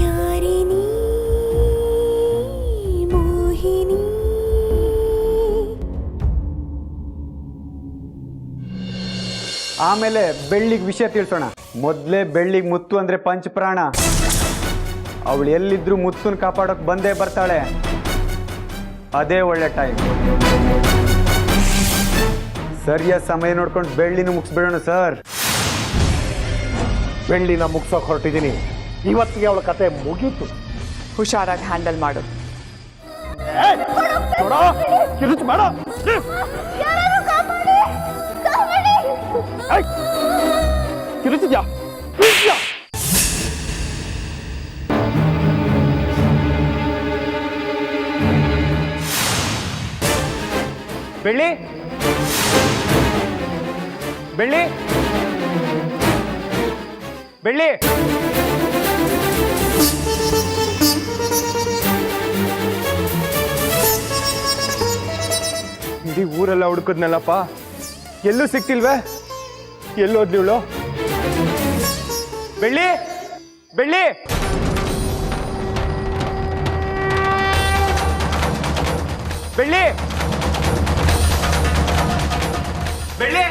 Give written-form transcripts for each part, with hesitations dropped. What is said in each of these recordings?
ಯಾರಿನಿ ಮೋಹಿನಿ. ಆಮೇಲೆ ಬೆಳ್ಳಿಗೆ ವಿಷಯ ತಿಳಿಸೋಣ. ಮೊದಲೇ ಬೆಳ್ಳಿಗೆ ಮುತ್ತು ಅಂದ್ರೆ ಪಂಚಪ್ರಾಣ. ಅವಳು ಎಲ್ಲಿದ್ರು ಮುತ್ತುನ್ ಕಾಪಾಡೋಕೆ ಬಂದೇ ಬರ್ತಾಳೆ. ಅದೇ ಒಳ್ಳೆ ಟೈಮ್. ಸರಿಯಾದ ಸಮಯ ನೋಡ್ಕೊಂಡು ಬೆಳ್ಳಿನ ಮುಗಿಸ್ಬಿಡೋಣ ಸರ್. ಬೆಳ್ಳಿನ ಮುಗಿಸೋಕೆ ಹೊರಟಿದ್ದೀನಿ. ಇವತ್ತಿಗೆ ಅವಳ ಕತೆ ಮುಗೀತು. ಹುಷಾರಾಗಿ ಹ್ಯಾಂಡಲ್ ಮಾಡು. ಕಿರುಚು ಬೇಡ. ಕಿರುಚಿದ್ಯಾ? ಬೆಳ್ಳಿ ಬೆಳ್ಳಿ ಬೆಳ್ಳಿ ಇಡೀ ಊರೆಲ್ಲ ಹುಡುಕದ್ನಲ್ಲಪ್ಪ, ಎಲ್ಲೂ ಸಿಕ್ತಿಲ್ವೇ? ಎಲ್ಲೋದ್ಲಿ ಇವಳು? ಬೆಳ್ಳಿ ಬೆಳ್ಳಿ ಬೆಳ್ಳಿ ಬೆಳ್ಳಿ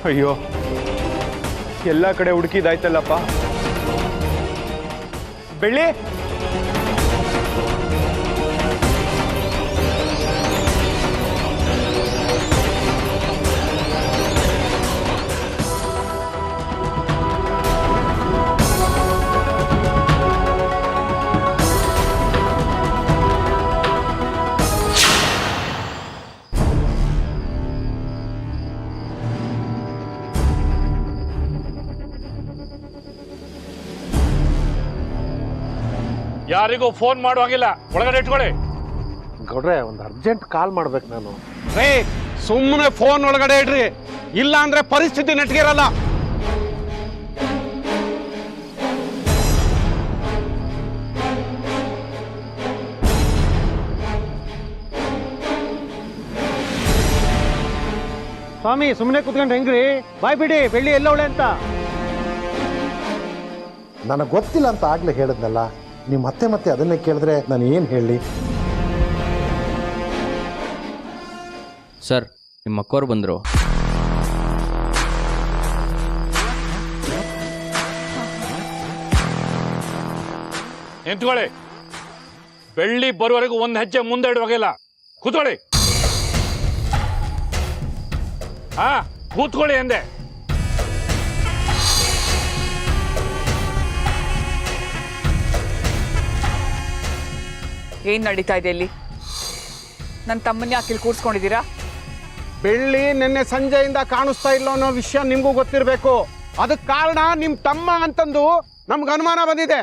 ಅಯ್ಯೋ, ಎಲ್ಲ ಕಡೆ ಹುಡುಕಿದಾಯ್ತಲ್ಲಪ್ಪ. ಬೆಳ್ಳಿ ಯಾರಿಗೂ ಫೋನ್ ಮಾಡುವಾಗಿಲ್ಲ, ಒಳಗಡೆ ಇಟ್ಕೊಳ್ಳಿ. ಗೌಡ್ರೆ, ಒಂದು ಅರ್ಜೆಂಟ್ ಕಾಲ್ ಮಾಡ್ಬೇಕು ನಾನು. ರೇ, ಸುಮ್ಮನೆ ಫೋನ್ ಒಳಗಡೆ ಇಡ್ರಿ, ಇಲ್ಲ ಅಂದ್ರೆ ಪರಿಸ್ಥಿತಿ ನೆಟ್ಗಿರಲ್ಲ. ಸ್ವಾಮಿ, ಸುಮ್ಮನೆ ಕುತ್ಕೊಂಡು ಹೆಂಗ್ರಿ? ಬಾಯ್ ಬಿಡಿ, ಬೆಳ್ಳಿ ಎಲ್ಲವಳೆ ಅಂತ. ನನಗೆ ಗೊತ್ತಿಲ್ಲ ಅಂತ ಆಗ್ಲೇ ಹೇಳಿದ್ನಲ್ಲ. ನೀವು ಮತ್ತೆ ಮತ್ತೆ ಅದನ್ನೇ ಕೇಳಿದ್ರೆ ನಾನು ಏನು ಹೇಳಿ? ಸರ್, ನಿಮ್ಮ ಅಕ್ಕೋರು ಬಂದರು. ನಿಂತ್ಕೊಳ್ಳಿ. ಬೆಳ್ಳಿ ಬರುವವರೆಗೂ ಒಂದು ಹೆಜ್ಜೆ ಮುಂದೆ ಇಡುವಾಗಿಲ್ಲ. ಕೂತ್ಕೊಳ್ಳಿ. ಹಾ, ಕೂತ್ಕೊಳ್ಳಿ ಎಂದೆ. ಏನ್ ನಡೀತಾ ಇದೆ ಇಲ್ಲಿ? ನನ್ನ ತಮ್ಮನ್ನ ಯಾಕೆ ಇಲ್ಲಿ ಕೂರ್ಸ್ಕೊಂಡಿದ್ದೀರಾ? ಬೆಳ್ಳಿ ನಿನ್ನೆ ಸಂಜೆಯಿಂದ ಕಾಣಿಸ್ತಾ ಇಲ್ಲ ಅನ್ನೋ ವಿಷಯ ನಿಮ್ಗೂ ಗೊತ್ತಿರಬೇಕು. ಅದಕ್ಕೆ ಕಾರಣ ನಿಮ್ ತಮ್ಮ ಅಂತಂದು ನಮ್ಗೆ ಅನುಮಾನ ಬಂದಿದೆ.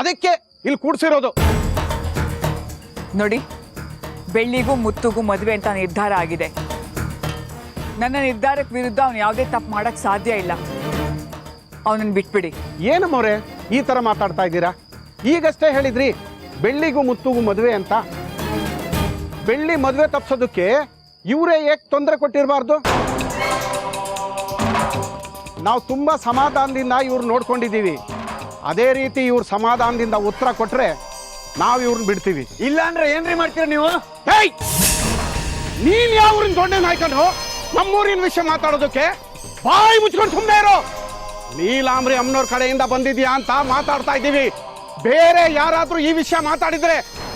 ಅದಕ್ಕೆ ಇಲ್ಲಿ ಕೂಡ್ಸಿರೋದು. ನೋಡಿ, ಬೆಳ್ಳಿಗೂ ಮುತ್ತುಗೂ ಮದುವೆ ಅಂತ ನಿರ್ಧಾರ ಆಗಿದೆ. ನನ್ನ ನಿರ್ಧಾರಕ್ಕೆ ವಿರುದ್ಧ ಅವನು ಯಾವುದೇ ತಪ್ಪು ಮಾಡಕ್ ಸಾಧ್ಯ ಇಲ್ಲ. ಅವನನ್ನು ಬಿಟ್ಬಿಡಿ. ಏನಮ್ಮವ್ರೆ ಈ ತರ ಮಾತಾಡ್ತಾ ಇದ್ದೀರಾ? ಈಗಷ್ಟೇ ಹೇಳಿದ್ರಿ ಬೆಳ್ಳಿಗೂ ಮುತ್ತುಗೂ ಮದುವೆ ಅಂತ. ಬೆಳ್ಳಿ ಮದುವೆ ತಪ್ಸೋದಕ್ಕೆ ಇವರೇ ಏಕೆ ತೊಂದರೆ ಕೊಟ್ಟಿರಬಾರ್ದು? ನಾವು ತುಂಬಾ ಸಮಾಧಾನದಿಂದ ಇವ್ರು ನೋಡ್ಕೊಂಡಿದ್ದೀವಿ. ಅದೇ ರೀತಿ ಇವ್ರು ಸಮಾಧಾನದಿಂದ ಉತ್ತರ ಕೊಟ್ರೆ ನಾವು ಇವ್ರನ್ನ ಬಿಡ್ತೀವಿ. ಇಲ್ಲ ಅಂದ್ರೆ ಏನ್ರಿ ಮಾಡ್ತೀರ ನೀವು? ಹೇಯ್, ನೀನ್ ಯಾವ ಊರಿನ ದೊಡ್ಡ ನಾಯ್ಕೊಂಡು ನಮ್ಮೂರಿನ ವಿಷಯ ಮಾತಾಡೋದಕ್ಕೆ? ಬಾಯಿ ಮುಚ್ಕೊಂಡು ಸುಮ್ಮನೆ ಇರೋ. ನೀಲಾಂಬ್ರಿ ಅಮ್ಮನವ್ರ ಕಡೆಯಿಂದ ಬಂದಿದ್ಯಾ ಅಂತ ಮಾತಾಡ್ತಾ ಇದ್ದೀವಿ. ಬೇರೆ ಯಾರಾದ್ರೂ ಈ ವಿಷಯ ಮಾತಾಡಿದ್ರೆ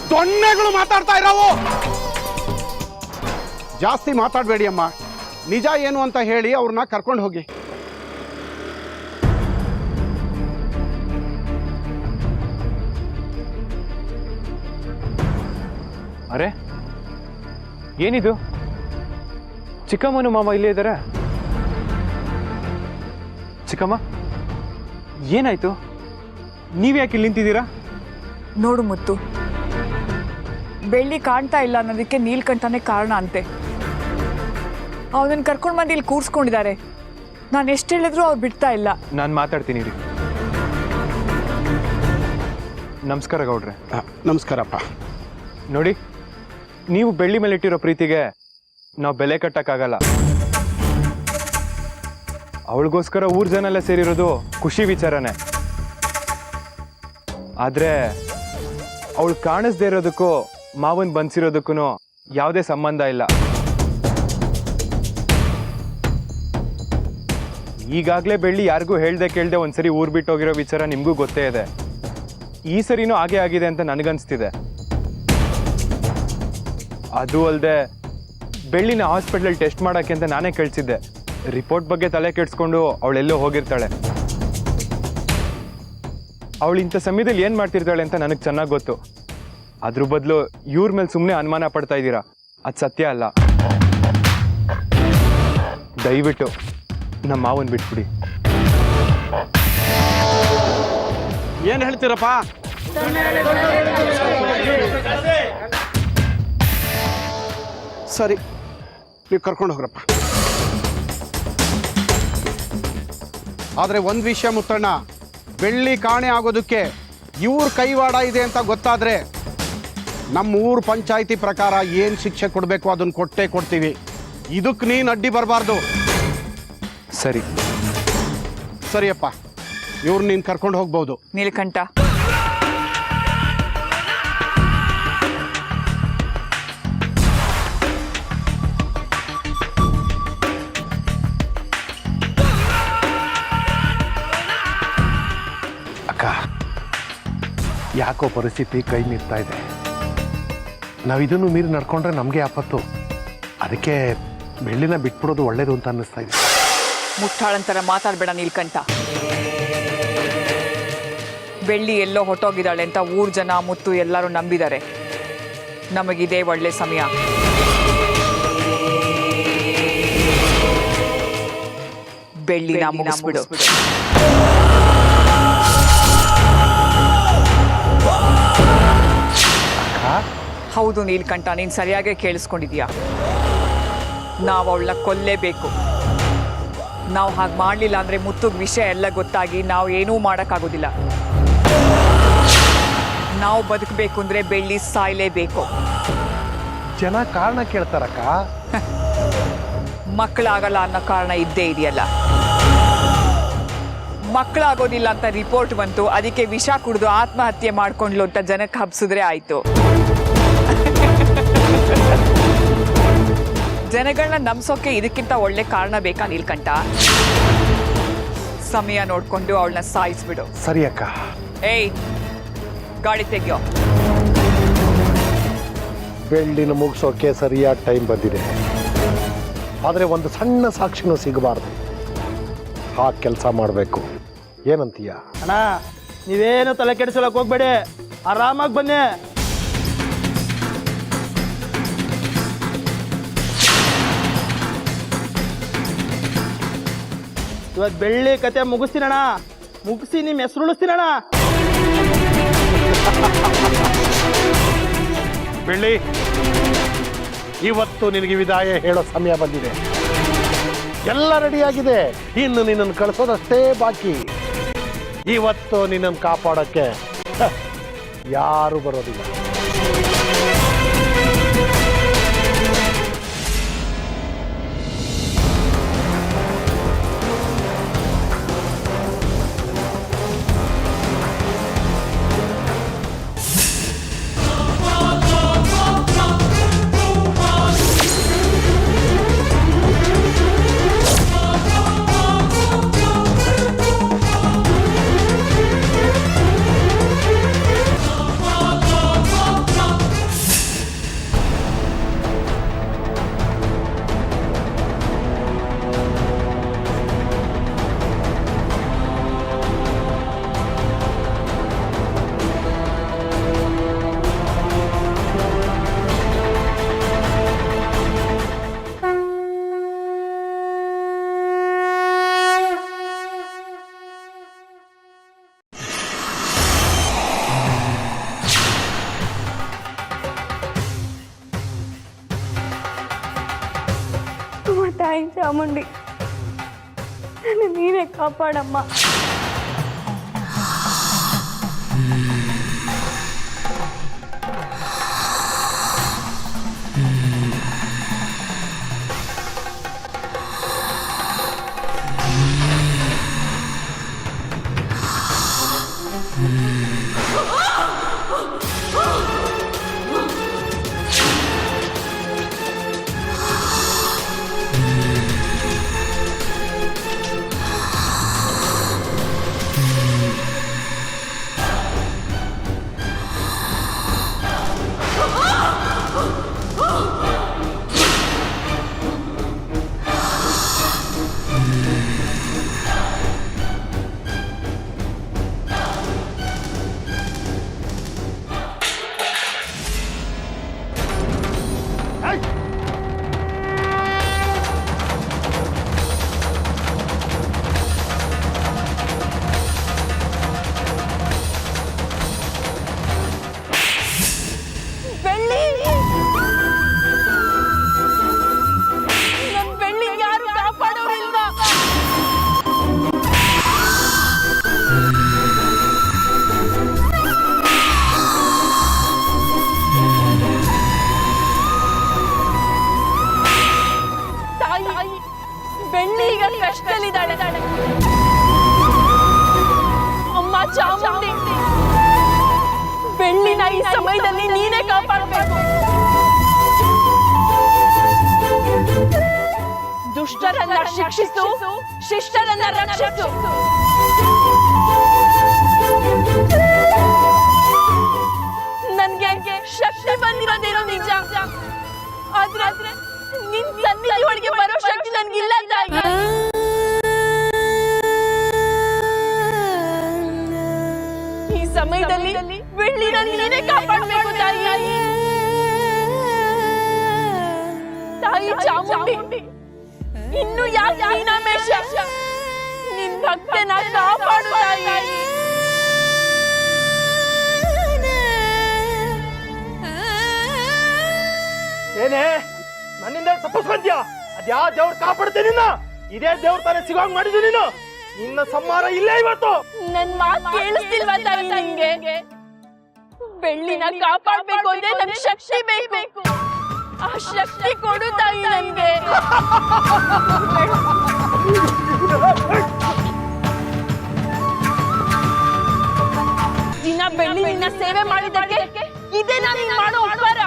ದೊಣ್ಣೆಗಳು ಮಾತಾಡ್ತಾ ಇರೋವು. ಜಾಸ್ತಿ ಮಾತಾಡಬೇಡಿ ಅಮ್ಮ. ನಿಜ ಏನು ಅಂತ ಹೇಳಿ ಅವ್ರನ್ನ ಕರ್ಕೊಂಡು ಹೋಗಿ. ಅರೆ, ಏನಿದು? ಚಿಕ್ಕಮ್ಮನು ಮಾಮ ಇಲ್ಲೇ ಇದ್ದಾರೆ. ಚಿಕ್ಕಮ್ಮ, ಏನಾಯ್ತು? ನೀವ್ಯಾಕೆ ಇಲ್ಲಿ ನಿಂತಿದ್ದೀರಾ? ನೋಡು ಮುತ್ತು, ಬೆಳ್ಳಿ ಕಾಣ್ತಾ ಇಲ್ಲ ಅನ್ನೋದಕ್ಕೆ ನೀಲ್ಕಂಠನೇ ಕಾರಣ ಅಂತೆ. ಅವನನ್ನ ಕರ್ಕೊಂಡು ಬಂದು ಇಲ್ಲಿ ಕೂರ್ಸ್ಕೊಂಡಿದ್ದಾರೆ. ನಾನು ಎಷ್ಟು ಹೇಳಿದ್ರು ಅವ್ರು ಬಿಡ್ತಾ ಇಲ್ಲ. ನಾನು ಮಾತಾಡ್ತೀನಿ ರೀ. ನಮಸ್ಕಾರ ಗೌಡ್ರೆ. ನಮಸ್ಕಾರಪ್ಪ. ನೋಡಿ, ನೀವು ಬೆಳ್ಳಿ ಮೇಲೆ ಇಟ್ಟಿರೋ ಪ್ರೀತಿಗೆ ನಾವು ಬೆಲೆ ಕಟ್ಟಕ್ಕಾಗಲ್ಲ. ಅವಳಿಗೋಸ್ಕರ ಊರ್ ಜನ ಎಲ್ಲ ಸೇರಿರೋದು ಖುಷಿ ವಿಚಾರನೇ. ಆದ್ರೆ ಅವಳು ಕಾಣಿಸ್ದೇ ಇರೋದಕ್ಕೂ ಮಾವನ್ ಬಂದಿರೋದಕ್ಕೂ ಯಾವುದೇ ಸಂಬಂಧ ಇಲ್ಲ. ಈಗಾಗಲೇ ಬೆಳ್ಳಿ ಯಾರಿಗೂ ಹೇಳ್ದೆ ಕೇಳ್ದೆ ಒಂದ್ಸರಿ ಊರ್ ಬಿಟ್ಟು ಹೋಗಿರೋ ವಿಚಾರ ನಿಮಗೂ ಗೊತ್ತೇ ಇದೆ. ಈ ಸರಿನೂ ಹಾಗೆ ಆಗಿದೆ ಅಂತ ನನಗನ್ಸ್ತಿದೆ. ಅದು ಅಲ್ಲದೆ ಬೆಳ್ಳಿನ ಹಾಸ್ಪಿಟ್ಲಲ್ಲಿ ಟೆಸ್ಟ್ ಮಾಡೋಕ್ಕೆ ಅಂತ ನಾನೇ ಕಳಿಸಿದ್ದೆ. ರಿಪೋರ್ಟ್ ಬಗ್ಗೆ ತಲೆ ಕೆಡಿಸ್ಕೊಂಡು ಅವಳೆಲ್ಲೋ ಹೋಗಿರ್ತಾಳೆ. ಅವಳು ಇಂಥ ಸಮಯದಲ್ಲಿ ಏನು ಮಾಡ್ತಿರ್ತಾಳೆ ಅಂತ ನನಗೆ ಚೆನ್ನಾಗಿ ಗೊತ್ತು. ಅದ್ರ ಬದಲು ಇವ್ರ ಮೇಲೆ ಸುಮ್ಮನೆ ಅನುಮಾನ ಪಡ್ತಾ ಇದ್ದೀರಾ. ಅದು ಸತ್ಯ ಅಲ್ಲ. ದಯವಿಟ್ಟು ನಮ್ಮ ಮಾವನ್ ಬಿಟ್ಬಿಡಿ. ಏನ್ ಹೇಳ್ತೀರಪ್ಪ? ಸರಿ, ನೀವು ಕರ್ಕೊಂಡು ಹೋಗ್ರಪ್ಪ. ಆದ್ರೆ ಒಂದ್ ವಿಷಯ ಮುತ್ತಣ್ಣ, ಬೆಳ್ಳಿ ಕಾಣೆ ಆಗೋದಕ್ಕೆ ಇವ್ರ ಕೈವಾಡ ಇದೆ ಅಂತ ಗೊತ್ತಾದ್ರೆ ನಮ್ಮ ಊರು ಪಂಚಾಯಿತಿ ಪ್ರಕಾರ ಏನ್ ಶಿಕ್ಷೆ ಕೊಡಬೇಕು ಅದನ್ನ ಕೊಟ್ಟೇ ಕೊಡ್ತೀವಿ. ಇದಕ್ಕೆ ನೀನು ಅಡ್ಡಿ ಬರಬಾರ್ದು. ಸರಿ ಸರಿಯಪ್ಪ, ಇವ್ರು ನೀನು ಕರ್ಕೊಂಡು ಹೋಗ್ಬೋದು. ನೀಲಕಂಠ, ಅಕ್ಕ, ಯಾಕೋ ಪರಿಸ್ಥಿತಿ ಕೈ ಮೀರ್ತಾ ಇದೆ. ನಾವು ಇದನ್ನು ಮೀರಿ ನಡ್ಕೊಂಡ್ರೆ ನಮಗೆ ಆಪತ್ತು. ಅದಕ್ಕೆ ಬೆಳ್ಳಿನ ಬಿಟ್ಬಿಡೋದು ಒಳ್ಳೇದು ಅಂತ ಅನ್ನಿಸ್ತಾ ಇದೆ. ಮುಟ್ಟಾಳಂತರ ಮಾತಾಡಬೇಡ ನೀಲ್ಕಂಠ. ಬೆಳ್ಳಿ ಎಲ್ಲೋ ಹೊಟ್ಟೋಗಿದ್ದಾಳೆ ಅಂತ ಊರ್ ಜನ ಮುತ್ತು ಎಲ್ಲರೂ ನಂಬಿದ್ದಾರೆ. ನಮಗಿದೆ ಒಳ್ಳೆ ಸಮಯ. ಬೆಳ್ಳಿನ ಮುಗಿಸ್ಬಿಡು. ಹೌದು ನೀಲ್ಕಂಠ, ನೀನು ಸರಿಯಾಗೇ ಕೇಳಿಸ್ಕೊಂಡಿದೀಯಾ. ನಾವು ಅವಳನ್ನ ಕೊಲ್ಲೇಬೇಕು. ನಾವು ಹಾಗೆ ಮಾಡಲಿಲ್ಲ ಅಂದರೆ ಮುತ್ತುಗ್ ವಿಷಯ ಎಲ್ಲ ಗೊತ್ತಾಗಿ ನಾವು ಏನೂ ಮಾಡೋಕ್ಕಾಗೋದಿಲ್ಲ. ನಾವು ಬದುಕಬೇಕು ಅಂದರೆ ಬೆಳ್ಳಿ ಸಾಯಲೇಬೇಕು. ಜನ ಕಾರಣ ಕೇಳ್ತಾರಕ್ಕ. ಮಕ್ಕಳಾಗಲ್ಲ ಅನ್ನೋ ಕಾರಣ ಇದ್ದೇ ಇದೆಯಲ್ಲ. ಮಕ್ಕಳಾಗೋದಿಲ್ಲ ಅಂತ ರಿಪೋರ್ಟ್ ಬಂತು, ಅದಕ್ಕೆ ವಿಷ ಕುಡಿದು ಆತ್ಮಹತ್ಯೆ ಮಾಡ್ಕೊಂಡ್ಲು ಅಂತ ಜನಕ್ಕೆ ಹಬ್ಸಿದ್ರೆ ಆಯಿತು. ಜನಗಳನ್ನ ನಂಬಿಸೋಕೆ ಇದಕ್ಕಿಂತ ಒಳ್ಳೆ ಕಾರಣ ಬೇಕಾ ನೀಲ್ಕಂಠ? ಸಮಯ ನೋಡ್ಕೊಂಡು ಅವಳನ್ನ ಸಾಯಿಸ್ಬಿಡು. ಸರಿ ಅಕ್ಕ. ಏಯ್, ಗಾಡಿ ತೆಗಿಯೋ. ಬೆಳ್ಳಿನ ಮುಗಿಸೋಕೆ ಸರಿಯಾದ ಟೈಮ್ ಬಂದಿದೆ. ಆದರೆ ಒಂದು ಸಣ್ಣ ಸಾಕ್ಷಿನೂ ಸಿಗಬಾರ್ದು. ಆ ಕೆಲಸ ಮಾಡಬೇಕು. ಏನಂತೀಯ? ಅಣ್ಣ, ನೀವೇನು ತಲೆ ಕೆಡಿಸೋಳಕ್ ಹೋಗ್ಬೇಡಿ, ಆರಾಮಾಗಿ ಬನ್ನಿ. ಇವತ್ತು ಬೆಳ್ಳಿ ಕತೆ ಮುಗಿಸ್ತೀನಣ್ಣ, ಮುಗಿಸಿ ನಿಮ್ಮ ಹೆಸರು ಉಳಿಸ್ತೀನಣ್ಣ. ಬೆಳ್ಳಿ, ಇವತ್ತು ನಿನಗೆ ವಿದಾಯ ಹೇಳೋ ಸಮಯ ಬಂದಿದೆ. ಎಲ್ಲ ರೆಡಿಯಾಗಿದೆ. ಇನ್ನು ನಿನ್ನನ್ನು ಕಳಿಸೋದಷ್ಟೇ ಬಾಕಿ. ಇವತ್ತು ನಿನ್ನನ್ನು ಕಾಪಾಡೋಕ್ಕೆ ಯಾರು ಬರೋದಿಲ್ಲ. ತಾಯಿ ಚಾಮುಂಡಿ, ನೀನೇ ಕಾಪಾಡಮ್ಮ. ಬೆಳ್ಳಿ ನನ್ ಬೆಳ್ಳಿ ಯಾರು ಕಾಪಾಡೋರಿಲ್ವಾ? ತಾಯಿ ಬೆಳ್ಳಿ ಈಗ ಕಷ್ಟದಲ್ಲಿದ್ದಾಳೆ. ಅಮ್ಮ ಚಾಮುಂಡಿ, ಬೆಳ್ಳಿನ ಈ ಸಮಯದಲ್ಲಿ ನೀನೇ ಕಾಪಾಡಬೇಕು. ದುಷ್ಟರನ್ನ ಶಿಕ್ಷಿಸು, ಶಿಷ್ಟರನ್ನ ರಕ್ಷಿಸು. ನನ್ಗೆ ಶಕ್ತಿ ಬಂದಿರೋದೇನೋ ನಿಜ, ಆದ್ರೆ ನಿನ್ ಸನ್ನಿಧಿ ಒಳಗೆ ಬರೋ ಶಕ್ತಿ ನನ್ಗಿಲ್ಲ ತಾಯಿ. ಈ ಸಮಯದಲ್ಲಿ ಬೆಳ್ಳಿನ ನೀನೇ ಕಾಪಾಡಬೇಕು ತಾಯಿ. ತಾಯಿ ಚಾಮುಂಡಿ, ಇನ್ನು ಯಾಕೆ ಮೀನಾಮೇಷ? ನಿನ್ ಭಕ್ತನ ಕಾಪಾಡು ತಾಯಿ. ಏನೇ ನನ್ನಿಂದ ತಪ್ಪಿಸ್ಕೊಂತೀಯ? ಅದ್ಯಾ ದೇವ್ರು ಕಾಪಾಡ್ತೀನಿ ನಿನ್ನ? ಇದೇ ದೇವ್ರ ತಾನೇ ಸಿಗೋಂಗ್ ಮಾಡಿದ್ದು ನೀನು. ನಿನ್ನ ಸಂಹಾರ ಇಲ್ಲೇ ಇವತ್ತು. ನನ್ ಮಾತು ಕೇಳಿಸ್ತಿಲ್ವಾ ತಾಯಿ ನಿಂಗೆ? ಬೆಳ್ಳಿನ ಕಾಪಾಡ್ಬೇಕು ಅಂದ್ರೆ ನನ್ ಶಕ್ತಿ ಬೇಕು. ಆ ಶಕ್ತಿ ಕೊಡು ತಾಯಿ ನನ್ಗೆ. ದಿನ ಬೆಳ್ಳಿ ನಿನ್ನ ಸೇವೆ ಮಾಡಿದ್ದಕ್ಕೆ ಇದೇ ನಾನು ಮಾಡೋ ಉಪಕಾರ,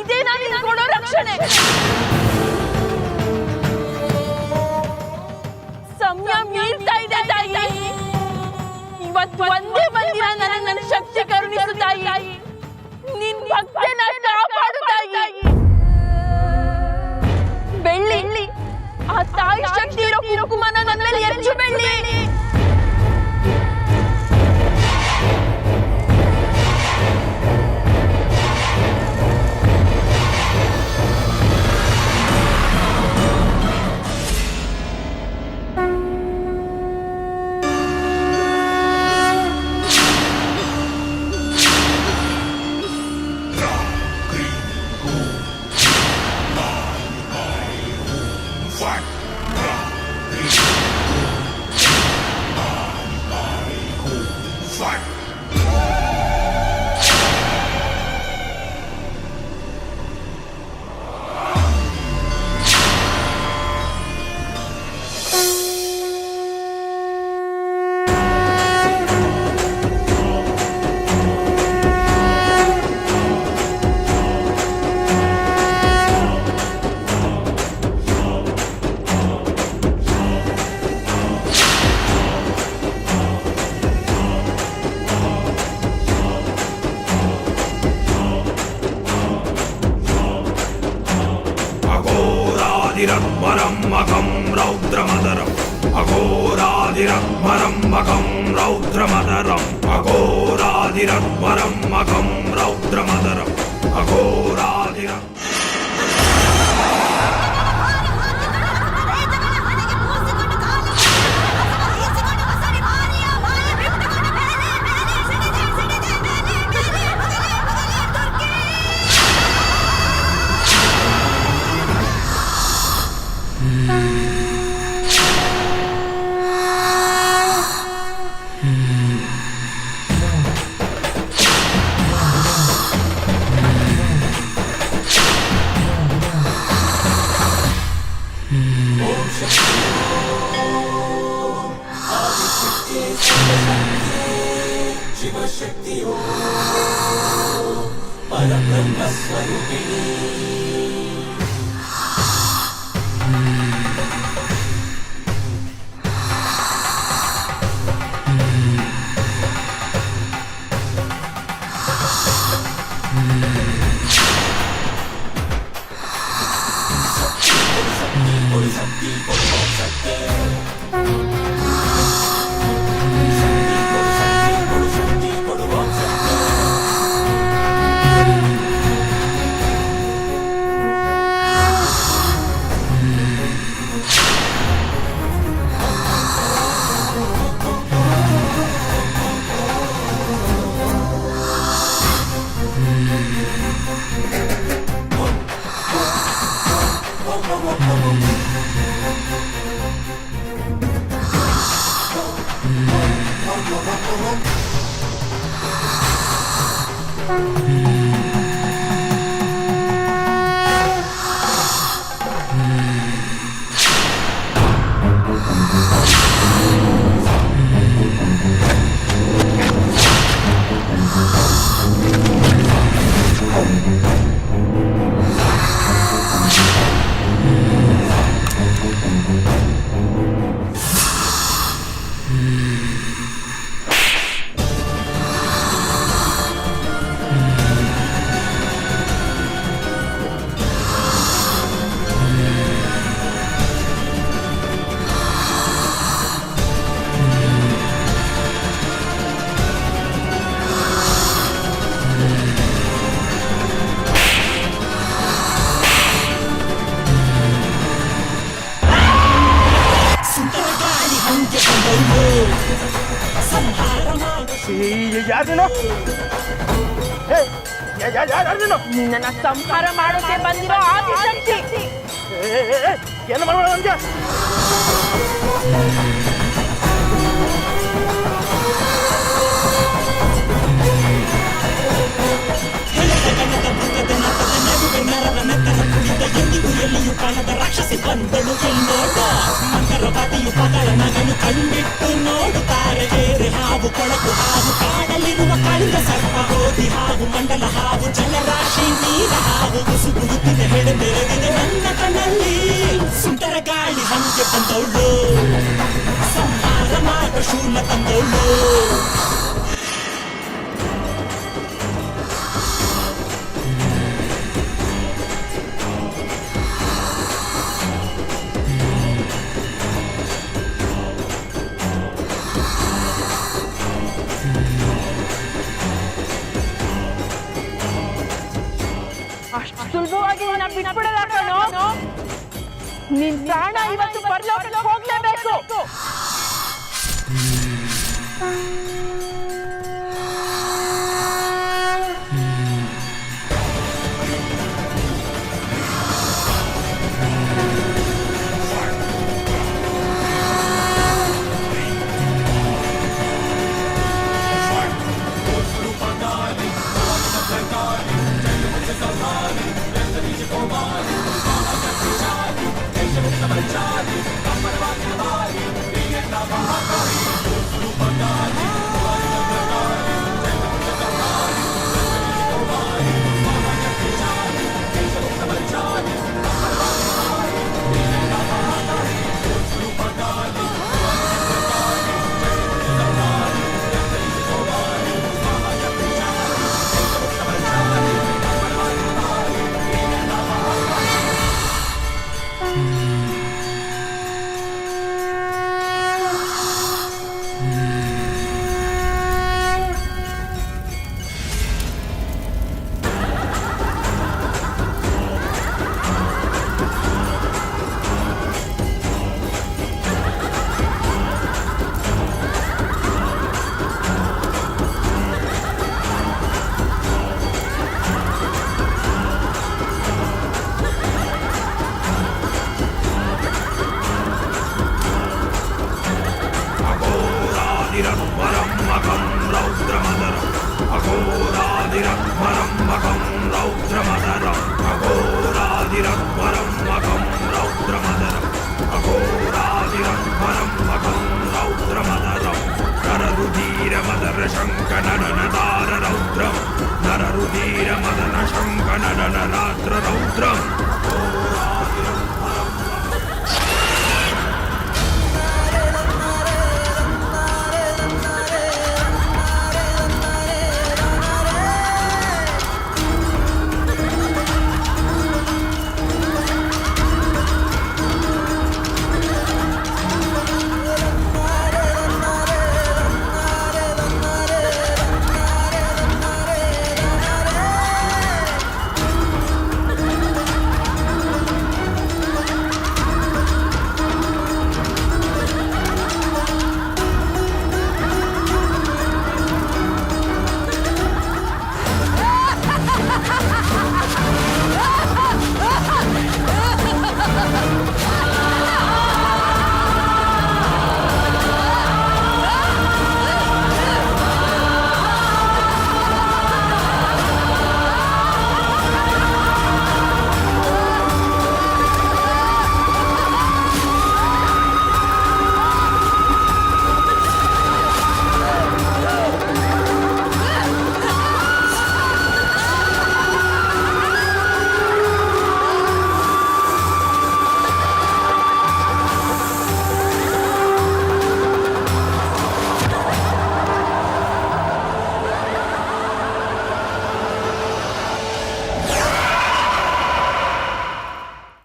ಇದೇ ನಾನು ಕೊಡೋ ರಕ್ಷಣೆ. ಸಮಯ ಮೀರ್ತಾ ಇದೆ ತಾಯಿ. ಇವತ್ತು ಒಂದೇ ಬಂದಿರ ನನ್ನ ಶಕ್ತಿ ಕರುಣಿಸು ತಾಯಿ. ನಿನ್ ಭಕ್ತನ ಕಾಪಾಡು ತಾಯಿ. ಬೆಳ್ಳಿ, ಆ ತಾಯಿ ಶಕ್ತಿ ಇರೋ ಕುಂಕುಮನ ನನ್ನ ಮೇಲೆ ಎರಚು ಬೆಳ್ಳಿ. अघोरादिरमरं रौद्रमदरम् अघोरादिरमरं रौद्रमदरम् अघोरादिरमरं रौद्रमदरम् अघोरादिरम् शिवशक्ति परब्रह्म स्वरूपिणी ಯಾರು ನಿನ್ನನ್ನ ಸಂಹಾರ ಮಾಡೋಕೆ ಬಂದಿರೋ ಆದಿಶಕ್ತಿ. ಏನು ಮಾಡೋಣ ನನ್ಗೆ? ರಾಕ್ಷಸಿ ಬಂದಳು ಎಲ್ಲೋಟ ಮಂಕರವಾದಿಯು ಪಗಳ ಮಗನು ಕಂಡಿಟ್ಟು ನೋಡುತ್ತಾರೆ ಬೇರೆ ಹಾವು ಕೊಳಕು ಹಾವು ಕಾಡಲಿರುವ ಕಾಳಿಂಗ ಸರ್ಪ ಹೋದಿ ಹಾವು ಮಂಡಲ ಹಾವು ಜಲರಾಶಿ ನೀರ ಹಾವು ಕುಸುಗುಡುತ್ತಿದೆ ಹೆಡೆದೆರೆದಿದೆ ನನ್ನ ಕಣ್ಣಲ್ಲಿ ಸುಂಟರ ಗಾಳಿ ಹಂಗೆ ಬಂದವಳು ಸಂಹಾರ ಮಾಡ ಶೂಲ ತಂದವಳು ಅಷ್ಟು ಸುಲಭವಾಗಿ ನಿನ್ನ ಬಿಟ್ಬಿಡಲ್ಲ ಕಣೋ. ನಿನ್ ಪ್ರಾಣ ಇವತ್ತು ಪರಲೋಕಕ್ಕೆ ಹೋಗ್ಲೇಬೇಕು. शङ्कनदन रौद्रम्